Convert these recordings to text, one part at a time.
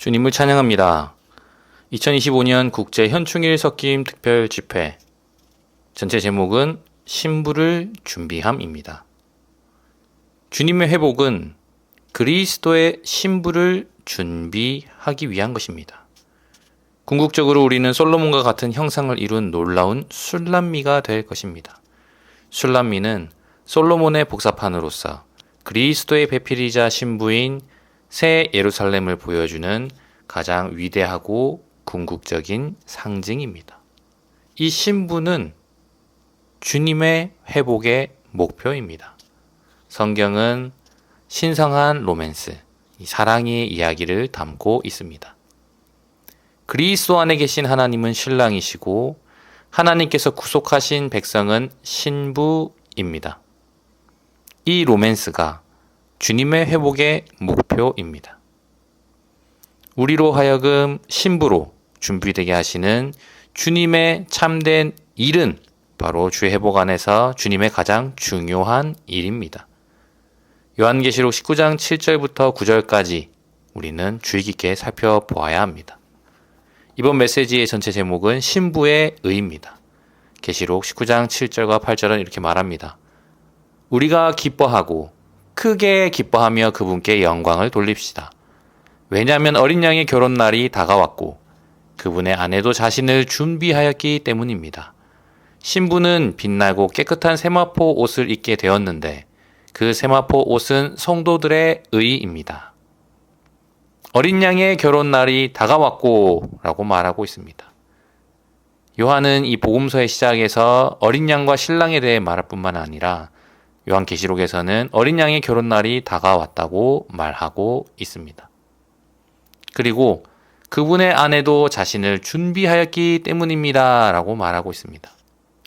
주님을 찬양합니다. 2025년 국제 현충일 섞임 특별 집회. 전체 제목은 신부를 준비함입니다. 주님의 회복은 그리스도의 신부를 준비하기 위한 것입니다. 궁극적으로 우리는 솔로몬과 같은 형상을 이룬 놀라운 술람미가 될 것입니다. 술람미는 솔로몬의 복사판으로서 그리스도의 배필이자 신부인 새 예루살렘을 보여주는 가장 위대하고 궁극적인 상징입니다. 이 신부는 주님의 회복의 목표입니다. 성경은 신성한 로맨스, 사랑의 이야기를 담고 있습니다. 그리스도 안에 계신 하나님은 신랑이시고 하나님께서 구속하신 백성은 신부입니다. 이 로맨스가 주님의 회복의 목표입니다. 우리로 하여금 신부로 준비되게 하시는 주님의 참된 일은 바로 주의 회복 안에서 주님의 가장 중요한 일입니다. 요한계시록 19장 7절부터 9절까지 우리는 주의 깊게 살펴보아야 합니다. 이번 메시지의 전체 제목은 신부의 의입니다. 계시록 19장 7절과 8절은 이렇게 말합니다. 우리가 기뻐하고 크게 기뻐하며 그분께 영광을 돌립시다. 왜냐하면 어린 양의 결혼날이 다가왔고 그분의 아내도 자신을 준비하였기 때문입니다. 신부는 빛나고 깨끗한 세마포 옷을 입게 되었는데 그 세마포 옷은 성도들의 의입니다. 어린 양의 결혼날이 다가왔고 라고 말하고 있습니다. 요한은 이 복음서의 시작에서 어린 양과 신랑에 대해 말할 뿐만 아니라 요한계시록에서는 어린 양의 결혼날이 다가왔다고 말하고 있습니다. 그리고 그분의 아내도 자신을 준비하였기 때문입니다 라고 말하고 있습니다.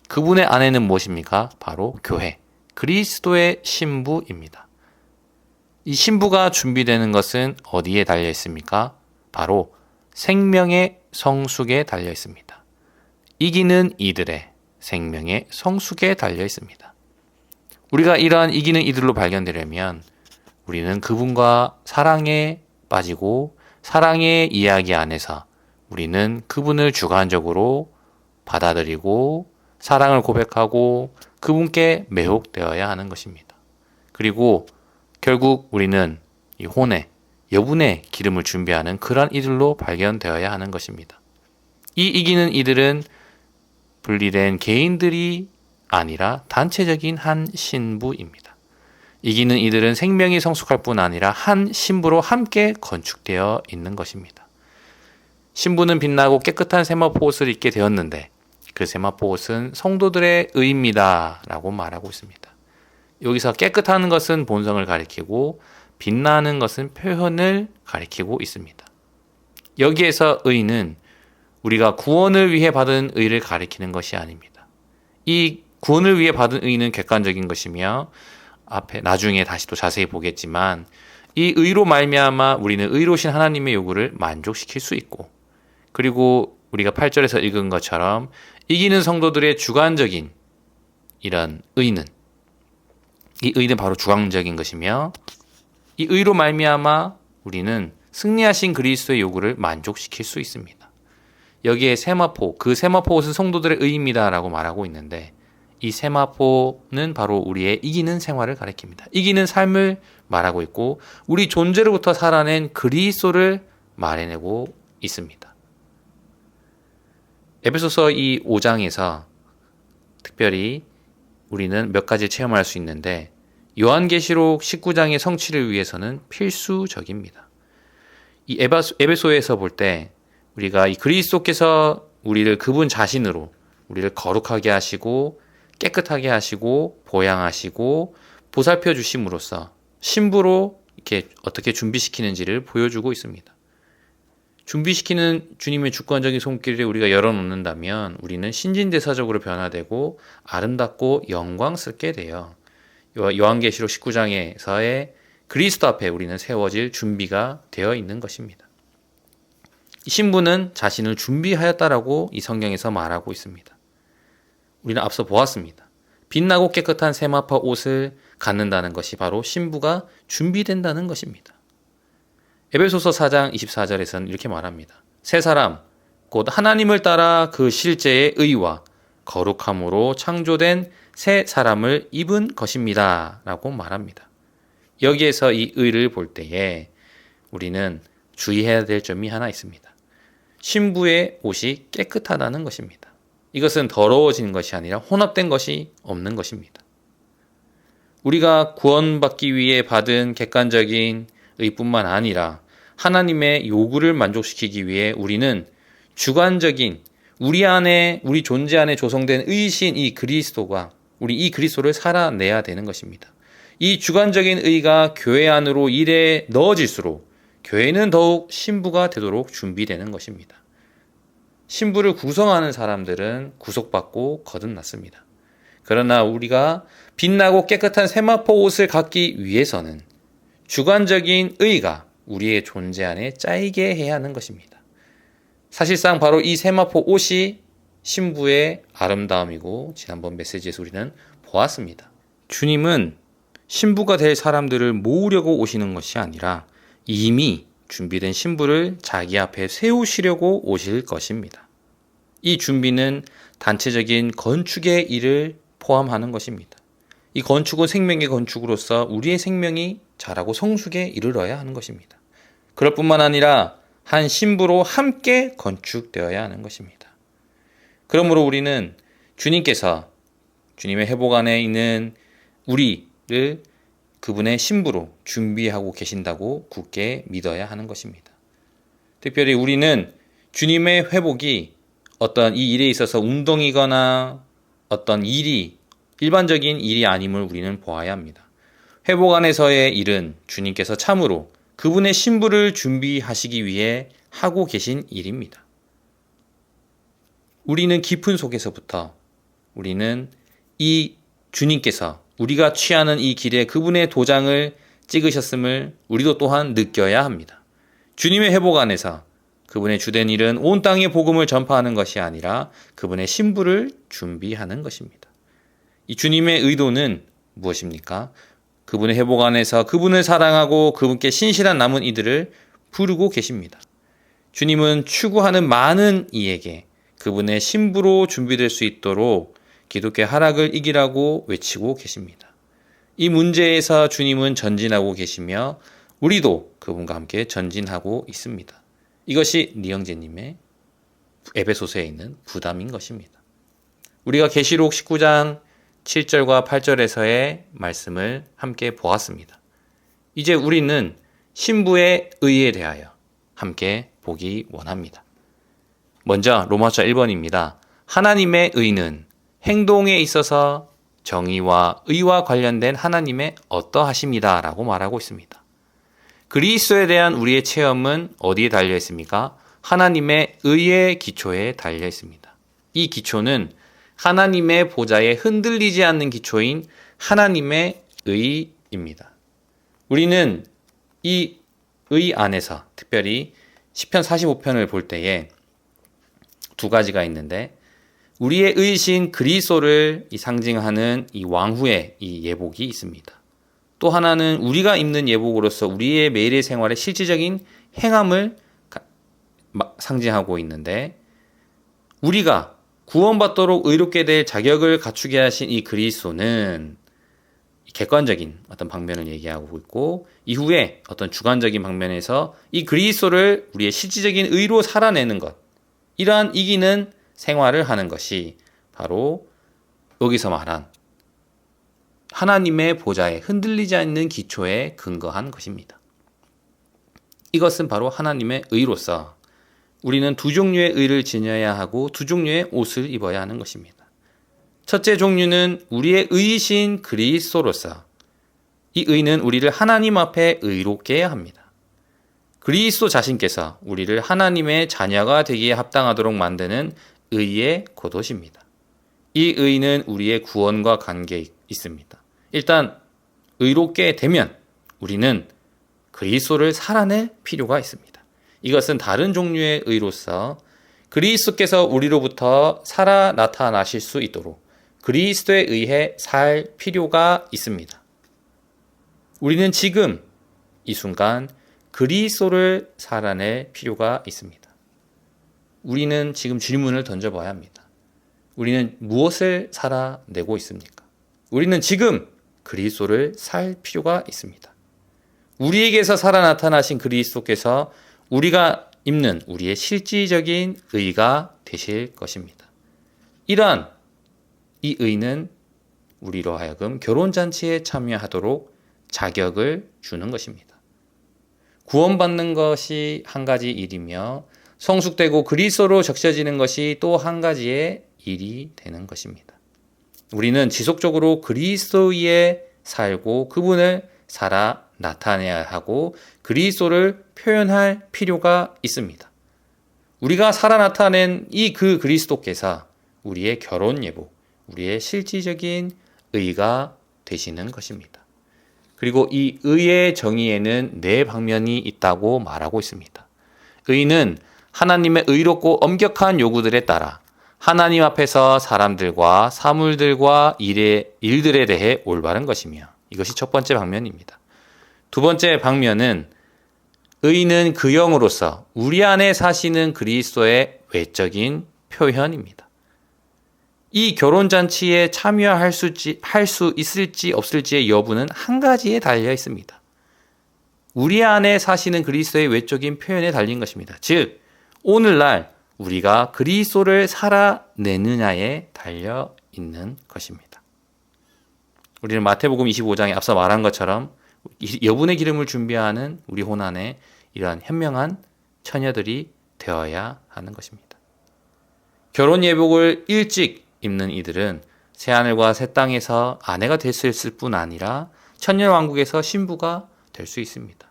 그분의 아내는 무엇입니까? 바로 교회, 그리스도의 신부입니다. 이 신부가 준비되는 것은 어디에 달려 있습니까? 바로 생명의 성숙에 달려 있습니다. 이기는 이들의 생명의 성숙에 달려 있습니다. 우리가 이러한 이기는 이들로 발견되려면 우리는 그분과 사랑에 빠지고 사랑의 이야기 안에서 우리는 그분을 주관적으로 받아들이고 사랑을 고백하고 그분께 매혹되어야 하는 것입니다. 그리고 결국 우리는 이 혼의 여분의 기름을 준비하는 그러한 이들로 발견되어야 하는 것입니다. 이 이기는 이들은 분리된 개인들이 아니라 단체적인 한 신부입니다. 이기는 이들은 생명이 성숙할 뿐 아니라 한 신부로 함께 건축되어 있는 것입니다. 신부는 빛나고 깨끗한 세마포 옷을 입게 되었는데 그 세마포 옷은 성도들의 의입니다 라고 말하고 있습니다. 여기서 깨끗한 것은 본성을 가리키고 빛나는 것은 표현을 가리키고 있습니다. 여기에서 의는 우리가 구원을 위해 받은 의를 가리키는 것이 아닙니다. 이 구원을 위해 받은 의는 객관적인 것이며 앞에 나중에 다시 또 자세히 보겠지만 이 의로 말미암아 우리는 의로우신 하나님의 요구를 만족시킬 수 있고 그리고 우리가 8절에서 읽은 것처럼 이기는 성도들의 주관적인 이런 의는 이 의는 바로 주관적인 것이며 이 의로 말미암아 우리는 승리하신 그리스도의 요구를 만족시킬 수 있습니다. 여기에 세마포, 그 세마포 옷은 성도들의 의입니다 라고 말하고 있는데 이 세마포는 바로 우리의 이기는 생활을 가리킵니다. 이기는 삶을 말하고 있고 우리 존재로부터 살아낸 그리스도를 말해내고 있습니다. 에베소서 이 5장에서 특별히 우리는 몇 가지 체험할 수 있는데 요한계시록 19장의 성취를 위해서는 필수적입니다. 이 에베소에서 볼 때 우리가 이 그리스도께서 우리를 그분 자신으로 우리를 거룩하게 하시고 깨끗하게 하시고 보양하시고 보살펴 주심으로써 신부로 이렇게 어떻게 준비시키는지를 보여주고 있습니다. 준비시키는 주님의 주권적인 손길을 우리가 열어놓는다면 우리는 신진대사적으로 변화되고 아름답고 영광스럽게 돼요. 요한계시록 19장에서의 그리스도 앞에 우리는 세워질 준비가 되어 있는 것입니다. 신부는 자신을 준비하였다라고 이 성경에서 말하고 있습니다. 우리는 앞서 보았습니다. 빛나고 깨끗한 세마포 옷을 갖는다는 것이 바로 신부가 준비된다는 것입니다. 에베소서 4장 24절에서는 이렇게 말합니다. 새 사람 곧 하나님을 따라 그 실제의 의와 거룩함으로 창조된 새 사람을 입은 것입니다. 라고 말합니다. 여기에서 이 의를 볼 때에 우리는 주의해야 될 점이 하나 있습니다. 신부의 옷이 깨끗하다는 것입니다. 이것은 더러워진 것이 아니라 혼합된 것이 없는 것입니다. 우리가 구원받기 위해 받은 객관적인 의뿐만 아니라 하나님의 요구를 만족시키기 위해 우리는 주관적인 우리 존재 안에 조성된 의신 이 그리스도가 우리 이 그리스도를 살아내야 되는 것입니다. 이 주관적인 의가 교회 안으로 일에 넣어질수록 교회는 더욱 신부가 되도록 준비되는 것입니다. 신부를 구성하는 사람들은 구속받고 거듭났습니다. 그러나 우리가 빛나고 깨끗한 세마포 옷을 갖기 위해서는 주관적인 의가 우리의 존재 안에 짜이게 해야 하는 것입니다. 사실상 바로 이 세마포 옷이 신부의 아름다움이고 지난번 메시지에서 우리는 보았습니다. 주님은 신부가 될 사람들을 모으려고 오시는 것이 아니라 이미 준비된 신부를 자기 앞에 세우시려고 오실 것입니다. 이 준비는 단체적인 건축의 일을 포함하는 것입니다. 이 건축은 생명의 건축으로서 우리의 생명이 자라고 성숙에 이르러야 하는 것입니다. 그럴 뿐만 아니라 한 신부로 함께 건축되어야 하는 것입니다. 그러므로 우리는 주님께서 주님의 회복 안에 있는 우리를 그분의 신부로 준비하고 계신다고 굳게 믿어야 하는 것입니다. 특별히 우리는 주님의 회복이 어떤 이 일에 있어서 운동이거나 어떤 일이 일반적인 일이 아님을 우리는 보아야 합니다. 회복 안에서의 일은 주님께서 참으로 그분의 신부를 준비하시기 위해 하고 계신 일입니다. 우리는 깊은 속에서부터 우리는 이 주님께서 우리가 취하는 이 길에 그분의 도장을 찍으셨음을 우리도 또한 느껴야 합니다. 주님의 회복 안에서 그분의 주된 일은 온 땅에 복음을 전파하는 것이 아니라 그분의 신부를 준비하는 것입니다. 이 주님의 의도는 무엇입니까? 그분의 회복 안에서 그분을 사랑하고 그분께 신실한 남은 이들을 부르고 계십니다. 주님은 추구하는 많은 이에게 그분의 신부로 준비될 수 있도록 기독교의 하락을 이기라고 외치고 계십니다. 이 문제에서 주님은 전진하고 계시며 우리도 그분과 함께 전진하고 있습니다. 이것이 리영재님의 에베소서에 있는 부담인 것입니다. 우리가 계시록 19장 7절과 8절에서의 말씀을 함께 보았습니다. 이제 우리는 신부의 의에 대하여 함께 보기 원합니다. 먼저 로마서 1번입니다. 하나님의 의는 행동에 있어서 정의와 의와 관련된 하나님의 어떠하십니다 라고 말하고 있습니다. 그리스도에 대한 우리의 체험은 어디에 달려 있습니까? 하나님의 의의 기초에 달려 있습니다. 이 기초는 하나님의 보좌에 흔들리지 않는 기초인 하나님의 의입니다. 우리는 이 의 안에서 특별히 시편 45편을 볼 때에 두 가지가 있는데 우리의 의신 그리스도를 상징하는 이 왕후의 이 예복이 있습니다. 또 하나는 우리가 입는 예복으로서 우리의 매일의 생활의 실질적인 행함을 상징하고 있는데 우리가 구원받도록 의롭게 될 자격을 갖추게 하신 이 그리스도는 객관적인 어떤 방면을 얘기하고 있고 이후에 어떤 주관적인 방면에서 이 그리스도를 우리의 실질적인 의로 살아내는 것 이러한 이기는 생활을 하는 것이 바로 여기서 말한 하나님의 보좌에 흔들리지 않는 기초에 근거한 것입니다. 이것은 바로 하나님의 의로서 우리는 두 종류의 의를 지녀야 하고 두 종류의 옷을 입어야 하는 것입니다. 첫째 종류는 우리의 의이신 그리스도로서 이 의는 우리를 하나님 앞에 의롭게 해야 합니다. 그리스도 자신께서 우리를 하나님의 자녀가 되기에 합당하도록 만드는 의의 겉옷입니다. 이 의는 우리의 구원과 관계에 있습니다. 일단 의롭게 되면 우리는 그리스도를 살아낼 필요가 있습니다. 이것은 다른 종류의 의로서 그리스도께서 우리로부터 살아 나타나실 수 있도록 그리스도에 의해 살 필요가 있습니다. 우리는 지금 이 순간 그리스도를 살아낼 필요가 있습니다. 우리는 지금 질문을 던져봐야 합니다. 우리는 무엇을 살아내고 있습니까? 우리는 지금 그리스도를 살 필요가 있습니다. 우리에게서 살아 나타나신 그리스도께서 우리가 입는 우리의 실질적인 의가 되실 것입니다. 이러한 이 의는 우리로 하여금 결혼잔치에 참여하도록 자격을 주는 것입니다. 구원받는 것이 한 가지 일이며 성숙되고 그리스도로 적셔지는 것이 또 한 가지의 일이 되는 것입니다. 우리는 지속적으로 그리스도에 살고 그분을 살아 나타내야 하고 그리스도를 표현할 필요가 있습니다. 우리가 살아 나타낸 이 그 그리스도께서 우리의 결혼 예복, 우리의 실질적인 의가 되시는 것입니다. 그리고 이 의의 정의에는 네 방면이 있다고 말하고 있습니다. 의는 하나님의 의롭고 엄격한 요구들에 따라 하나님 앞에서 사람들과 사물들과 일들에 대해 올바른 것이며 이것이 첫 번째 방면입니다. 두 번째 방면은 의는 그 영으로서 우리 안에 사시는 그리스도의 외적인 표현입니다. 이 결혼잔치에 참여할 수 있을지 없을지의 여부는 한 가지에 달려 있습니다. 우리 안에 사시는 그리스도의 외적인 표현에 달린 것입니다. 즉, 오늘날 우리가 그리스도를 살아내느냐에 달려 있는 것입니다. 우리는 마태복음 25장에 앞서 말한 것처럼 여분의 기름을 준비하는 우리 혼안에 이러한 현명한 처녀들이 되어야 하는 것입니다. 결혼 예복을 일찍 입는 이들은 새하늘과 새 땅에서 아내가 될 수 있을 뿐 아니라 천년왕국에서 신부가 될 수 있습니다.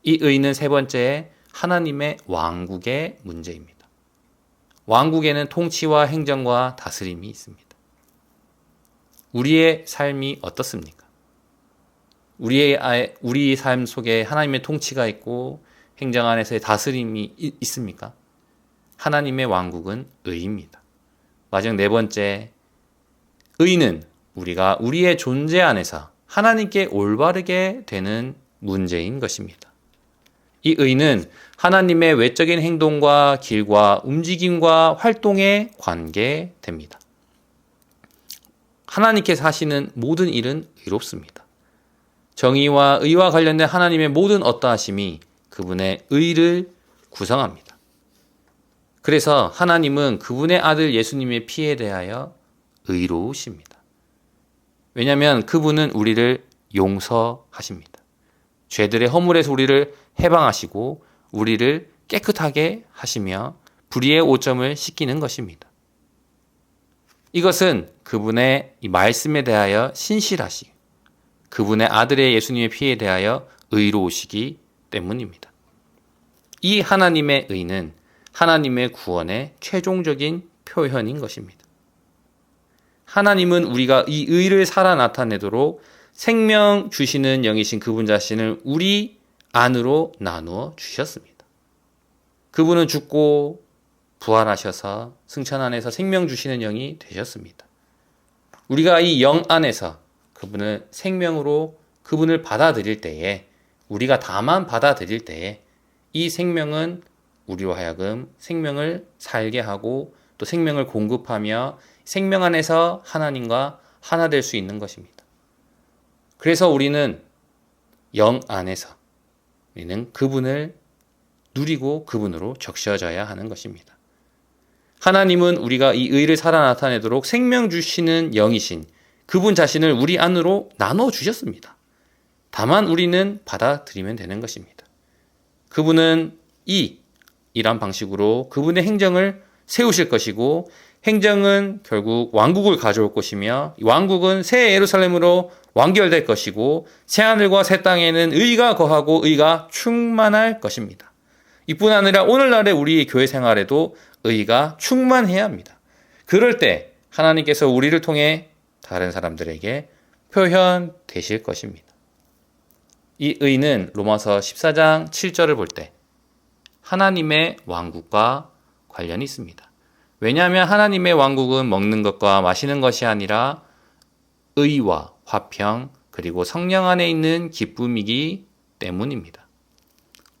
이 의는 세 번째 하나님의 왕국의 문제입니다. 왕국에는 통치와 행정과 다스림이 있습니다. 우리의 삶이 어떻습니까? 우리 삶 속에 하나님의 통치가 있고 행정 안에서의 다스림이 있습니까? 하나님의 왕국은 의입니다. 마지막 네 번째, 의는 우리가 우리의 존재 안에서 하나님께 올바르게 되는 문제인 것입니다. 이 의는 하나님의 외적인 행동과 길과 움직임과 활동에 관계됩니다. 하나님께서 하시는 모든 일은 의롭습니다. 정의와 의와 관련된 하나님의 모든 어떠하심이 그분의 의를 구성합니다. 그래서 하나님은 그분의 아들 예수님의 피에 대하여 의로우십니다. 왜냐하면 그분은 우리를 용서하십니다. 죄들의 허물에서 우리를 해방하시고 우리를 깨끗하게 하시며 불의의 오점을 씻기는 것입니다. 이것은 그분의 이 말씀에 대하여 신실하시고 그분의 아들의 예수님의 피에 대하여 의로우시기 때문입니다. 이 하나님의 의는 하나님의 구원의 최종적인 표현인 것입니다. 하나님은 우리가 이 의를 살아 나타내도록 생명 주시는 영이신 그분 자신을 우리 안으로 나누어 주셨습니다. 그분은 죽고 부활하셔서 승천 안에서 생명 주시는 영이 되셨습니다. 우리가 이 영 안에서 그분을 생명으로 그분을 받아들일 때에 우리가 다만 받아들일 때에 이 생명은 우리로 하여금 생명을 살게 하고 또 생명을 공급하며 생명 안에서 하나님과 하나 될 수 있는 것입니다. 그래서 우리는 영 안에서 우리는 그분을 누리고 그분으로 적셔져야 하는 것입니다. 하나님은 우리가 이 의를 살아 나타내도록 생명 주시는 영이신 그분 자신을 우리 안으로 나눠 주셨습니다. 다만 우리는 받아들이면 되는 것입니다. 그분은 이란 방식으로 그분의 행정을 세우실 것이고 행정은 결국 왕국을 가져올 것이며 왕국은 새 예루살렘으로 완결될 것이고 새하늘과 새 땅에는 의가 거하고 의가 충만할 것입니다. 이뿐 아니라 오늘날의 우리 교회 생활에도 의가 충만해야 합니다. 그럴 때 하나님께서 우리를 통해 다른 사람들에게 표현되실 것입니다. 이 의는 로마서 14장 7절을 볼 때 하나님의 왕국과 관련이 있습니다. 왜냐하면 하나님의 왕국은 먹는 것과 마시는 것이 아니라 의와 화평 그리고 성령 안에 있는 기쁨이기 때문입니다.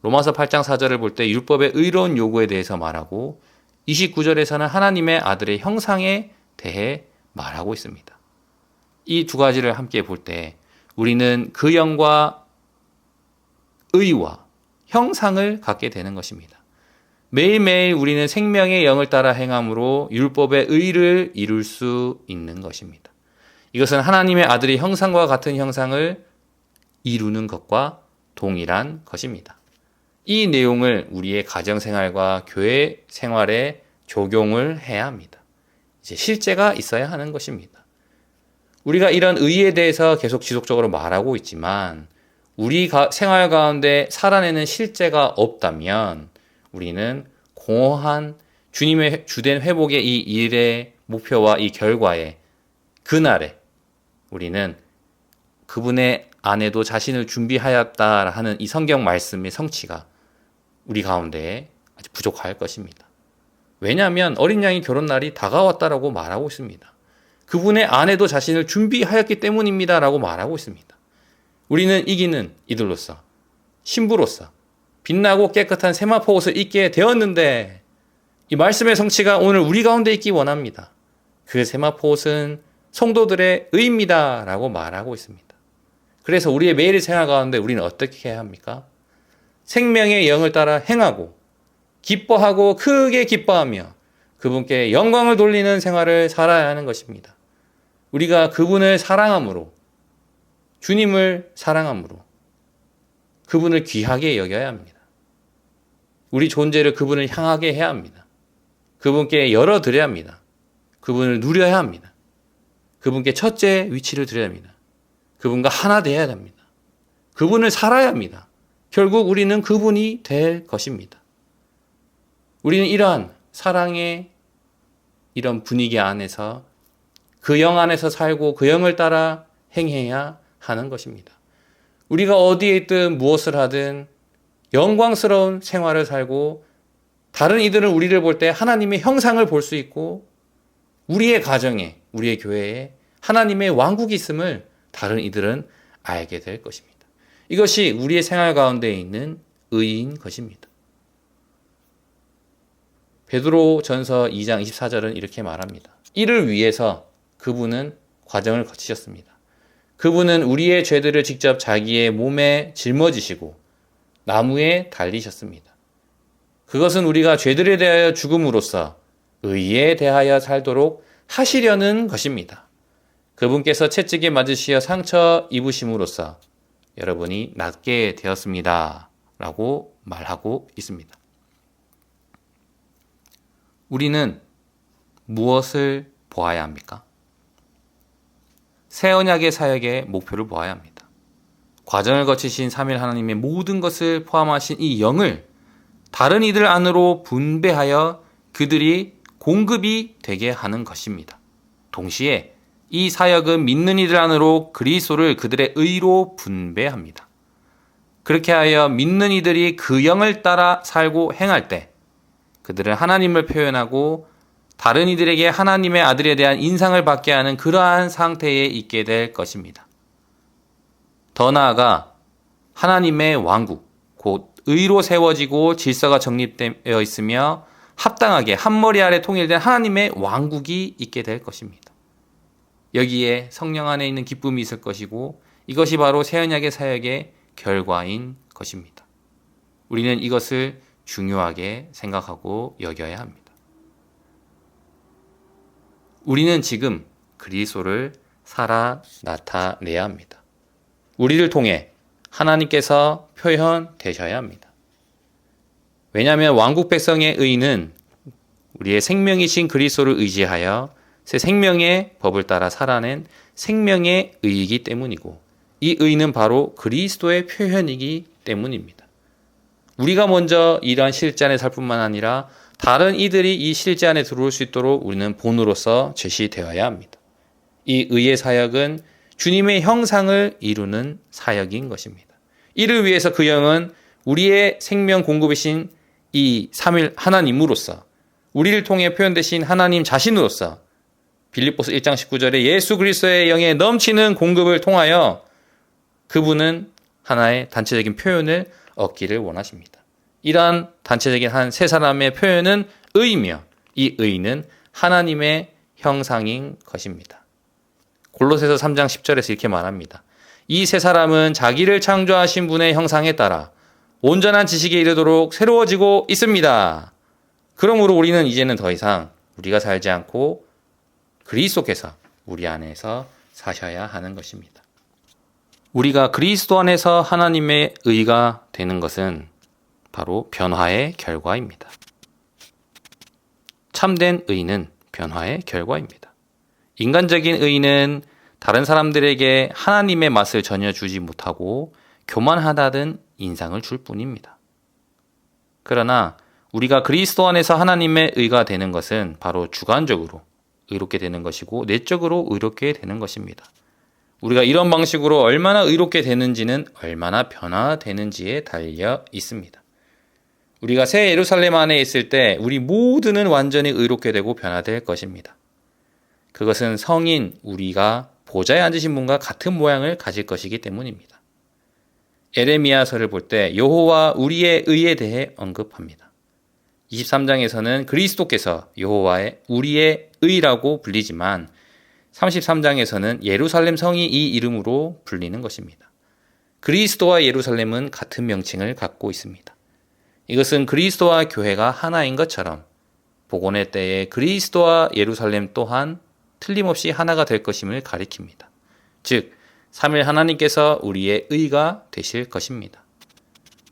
로마서 8장 4절을 볼 때 율법의 의로운 요구에 대해서 말하고 29절에서는 하나님의 아들의 형상에 대해 말하고 있습니다. 이 두 가지를 함께 볼 때 우리는 그 영과 의와 형상을 갖게 되는 것입니다. 매일매일 우리는 생명의 영을 따라 행함으로 율법의 의를 이룰 수 있는 것입니다. 이것은 하나님의 아들의 형상과 같은 형상을 이루는 것과 동일한 것입니다. 이 내용을 우리의 가정생활과 교회 생활에 적용을 해야 합니다. 이제 실제가 있어야 하는 것입니다. 우리가 이런 의에 대해서 계속 지속적으로 말하고 있지만 우리 생활 가운데 살아내는 실제가 없다면 우리는 공허한 주님의 주된 회복의 이 일의 목표와 이 결과에 그날에 우리는 그분의 안에도 자신을 준비하였다 하는 이 성경 말씀의 성취가 우리 가운데 아주 부족할 것입니다. 왜냐하면 어린 양의 결혼 날이 다가왔다라고 말하고 있습니다. 그분의 안에도 자신을 준비하였기 때문입니다 라고 말하고 있습니다. 우리는 이기는 이들로서 신부로서 빛나고 깨끗한 세마포 옷을 입게 되었는데 이 말씀의 성취가 오늘 우리 가운데 있기 원합니다. 그 세마포 옷은 성도들의 의입니다 라고 말하고 있습니다. 그래서 우리의 매일 생활 가운데 우리는 어떻게 해야 합니까? 생명의 영을 따라 행하고 기뻐하고 크게 기뻐하며 그분께 영광을 돌리는 생활을 살아야 하는 것입니다. 우리가 그분을 사랑함으로 주님을 사랑함으로 그분을 귀하게 여겨야 합니다. 우리 존재를 그분을 향하게 해야 합니다. 그분께 열어드려야 합니다. 그분을 누려야 합니다. 그분께 첫째 위치를 드려야 합니다. 그분과 하나 되어야 합니다. 그분을 살아야 합니다. 결국 우리는 그분이 될 것입니다. 우리는 이러한 사랑의 이런 분위기 안에서 그 영 안에서 살고 그 영을 따라 행해야 하는 것입니다. 우리가 어디에 있든 무엇을 하든 영광스러운 생활을 살고 다른 이들은 우리를 볼 때 하나님의 형상을 볼 수 있고 우리의 가정에 우리의 교회에 하나님의 왕국이 있음을 다른 이들은 알게 될 것입니다. 이것이 우리의 생활 가운데 있는 의인 것입니다. 베드로전서 2장 24절은 이렇게 말합니다. 이를 위해서 그분은 과정을 거치셨습니다. 그분은 우리의 죄들을 직접 자기의 몸에 짊어지시고 나무에 달리셨습니다. 그것은 우리가 죄들에 대하여 죽음으로써 의에 대하여 살도록 하시려는 것입니다. 그분께서 채찍에 맞으시어 상처 입으심으로써 여러분이 낫게 되었습니다. 라고 말하고 있습니다. 우리는 무엇을 보아야 합니까? 새 언약의 사역의 목표를 보아야 합니다. 과정을 거치신 3일 하나님의 모든 것을 포함하신 이 영을 다른 이들 안으로 분배하여 그들이 공급이 되게 하는 것입니다. 동시에 이 사역은 믿는 이들 안으로 그리스도를 그들의 의로 분배합니다. 그렇게 하여 믿는 이들이 그 영을 따라 살고 행할 때 그들은 하나님을 표현하고 다른 이들에게 하나님의 아들에 대한 인상을 받게 하는 그러한 상태에 있게 될 것입니다. 더 나아가 하나님의 왕국, 곧 의로 세워지고 질서가 정립되어 있으며 합당하게 한 머리 아래 통일된 하나님의 왕국이 있게 될 것입니다. 여기에 성령 안에 있는 기쁨이 있을 것이고 이것이 바로 새 언약의 사역의 결과인 것입니다. 우리는 이것을 중요하게 생각하고 여겨야 합니다. 우리는 지금 그리스도를 살아 나타내야 합니다. 우리를 통해 하나님께서 표현되셔야 합니다. 왜냐하면 왕국 백성의 의는 우리의 생명이신 그리스도를 의지하여 새 생명의 법을 따라 살아낸 생명의 의이기 때문이고 이 의는 바로 그리스도의 표현이기 때문입니다. 우리가 먼저 이러한 실제 안에 살 뿐만 아니라 다른 이들이 이 실제 안에 들어올 수 있도록 우리는 본으로서 제시되어야 합니다. 이 의의 사역은 주님의 형상을 이루는 사역인 것입니다. 이를 위해서 그 영은 우리의 생명 공급이신 이 삼일 하나님으로서 우리를 통해 표현되신 하나님 자신으로서 빌립보서 1장 19절에 예수 그리스도의 영의 넘치는 공급을 통하여 그분은 하나의 단체적인 표현을 얻기를 원하십니다. 이러한 단체적인 한 세 사람의 표현은 의이며 이 의는 하나님의 형상인 것입니다. 골로새서 3장 10절에서 이렇게 말합니다. 이 세 사람은 자기를 창조하신 분의 형상에 따라 온전한 지식에 이르도록 새로워지고 있습니다. 그러므로 우리는 이제는 더 이상 우리가 살지 않고 그리스도께서 우리 안에서 사셔야 하는 것입니다. 우리가 그리스도 안에서 하나님의 의가 되는 것은 바로 변화의 결과입니다. 참된 의는 변화의 결과입니다. 인간적인 의는 다른 사람들에게 하나님의 맛을 전혀 주지 못하고 교만하다는 인상을 줄 뿐입니다. 그러나 우리가 그리스도 안에서 하나님의 의가 되는 것은 바로 주관적으로 의롭게 되는 것이고 내적으로 의롭게 되는 것입니다. 우리가 이런 방식으로 얼마나 의롭게 되는지는 얼마나 변화되는지에 달려 있습니다. 우리가 새 예루살렘 안에 있을 때 우리 모두는 완전히 의롭게 되고 변화될 것입니다. 그것은 성인 우리가 보좌에 앉으신 분과 같은 모양을 가질 것이기 때문입니다. 에레미야서를 볼 때 여호와 우리의 의에 대해 언급합니다. 23장에서는 그리스도께서 여호와의 우리의 의라고 불리지만 33장에서는 예루살렘 성이 이 이름으로 불리는 것입니다. 그리스도와 예루살렘은 같은 명칭을 갖고 있습니다. 이것은 그리스도와 교회가 하나인 것처럼 복원의 때에 그리스도와 예루살렘 또한 틀림없이 하나가 될 것임을 가리킵니다. 즉, 삼위 하나님께서 우리의 의가 되실 것입니다.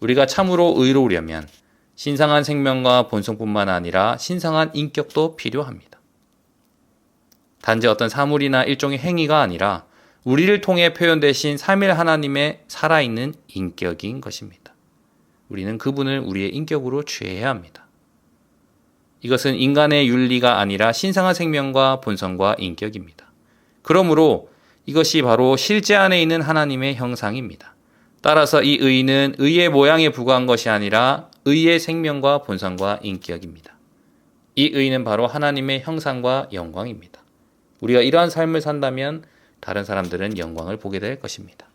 우리가 참으로 의로우려면 신성한 생명과 본성뿐만 아니라 신성한 인격도 필요합니다. 단지 어떤 사물이나 일종의 행위가 아니라 우리를 통해 표현되신 삼위 하나님의 살아있는 인격인 것입니다. 우리는 그분을 우리의 인격으로 취해야 합니다. 이것은 인간의 윤리가 아니라 신성한 생명과 본성과 인격입니다. 그러므로 이것이 바로 실제 안에 있는 하나님의 형상입니다. 따라서 이 의는 의의 모양에 부과한 것이 아니라 의의 생명과 본성과 인격입니다. 이 의는 바로 하나님의 형상과 영광입니다. 우리가 이러한 삶을 산다면 다른 사람들은 영광을 보게 될 것입니다.